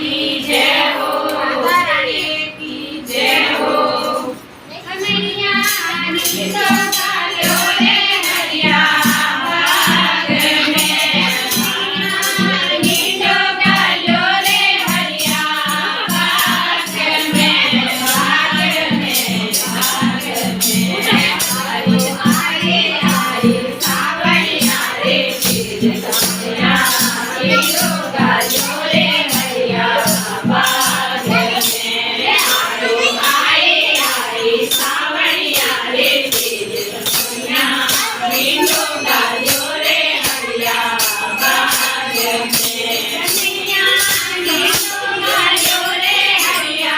की जय हो, माता रानी की जय हो। कन्हैया नींदो गाल्यो रे हरिया बाग में, नींदो गाल्यो रे हरिया बाग में, बाग में, बाग में। आए आए सावरिया रे खिल कमला, नींदो गाल्यो रे हरिया बाग में। आए आए सावरिया रे खिल कमला, नींदो गाल्यो रे हरिया बाग में। कन्हैया नींदो गाल्यो रे हरिया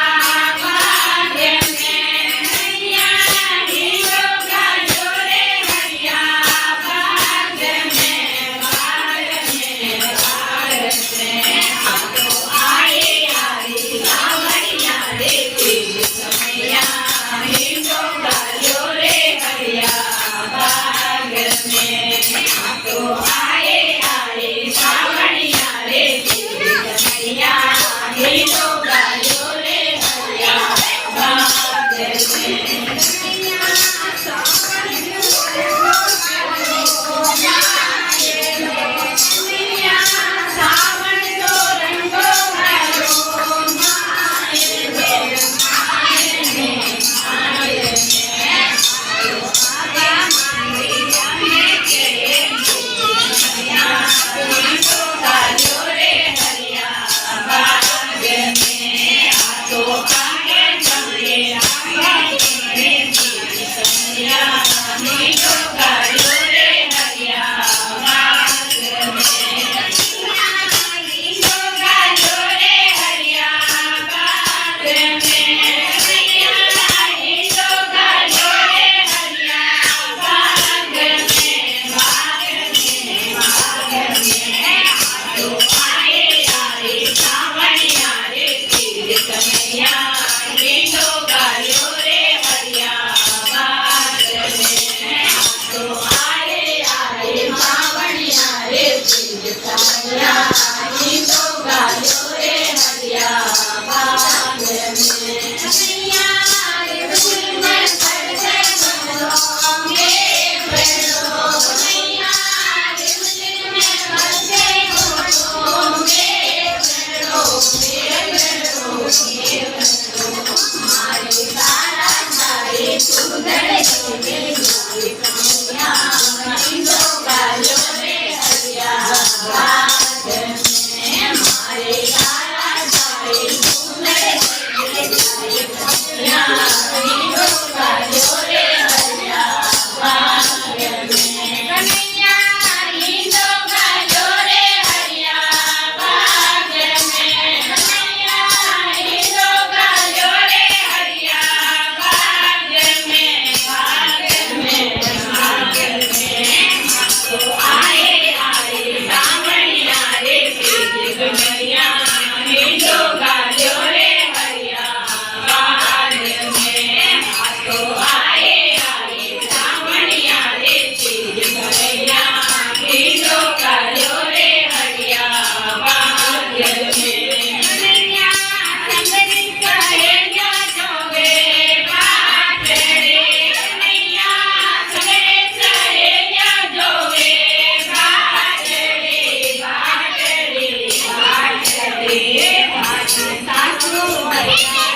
बाग में, कन्हैया नींदो गाल्यो रे हरिया बाग में, बाग में, बाग में। आए आए सावरिया रे खिल कमला, नींदो गाल्यो रे हरिया बाग में। आए आए सावरिया रे खिल कमला, नींदो गाल्यो रे हरिया बाग में। सावन तो रंगो भरो माए में, माए में, माए में। बाबा मांगे जाने के कन्हैया, नींदो गाल्यो रे हरिया बाग में। तो आगे चले आगे रे कन्हैया, नींदो गाल्यो रे हरिया बाग में। नींदो गाल्यो रे हरिया बाग में, कन्हैया नींदो गाल्यो रे हरिया बाग में, बाग में, बाग में। आए आए सावरिया रे खिल कमला, नींदो गाल्यो रे हरिया बाग में। आए आए सावरिया रे खिल कमला, नींदो गाल्यो रे हरिया बाग में। कन्हैया दिल में पड़ते होंगे बेड़ो, कन्हैया दिल में पड़ते होंगे बेड़ो, बेड़ो, बेड़ो। हमारे तारा तारे सुंदर के कन्हैया, नींदो गाल्यो रे हरिया बाग में। हमारे तारा तारे सुंदर के कन्हैया, नींदो गाल्यो रे हरिया बाग में। कन्हैया नींदो गाल्यो रे हरिया बाग में, कन्हैया नींदो गाल्यो रे हरिया बाग में, बाग में, बाग में। आए आए सावरिया रे खिल कमला, नींदो गाल्यो रे हरिया बाग में। आए आए सावरिया रे खिल कमला, नींदो गाल्यो रे हरिया बाग में। कन्हैया संगरी सहेलिया जोगे बाट रे, कन्हैया संगरी सहेलिया जोगे बाट रे, बाट रे, बाट रे। सासू मैया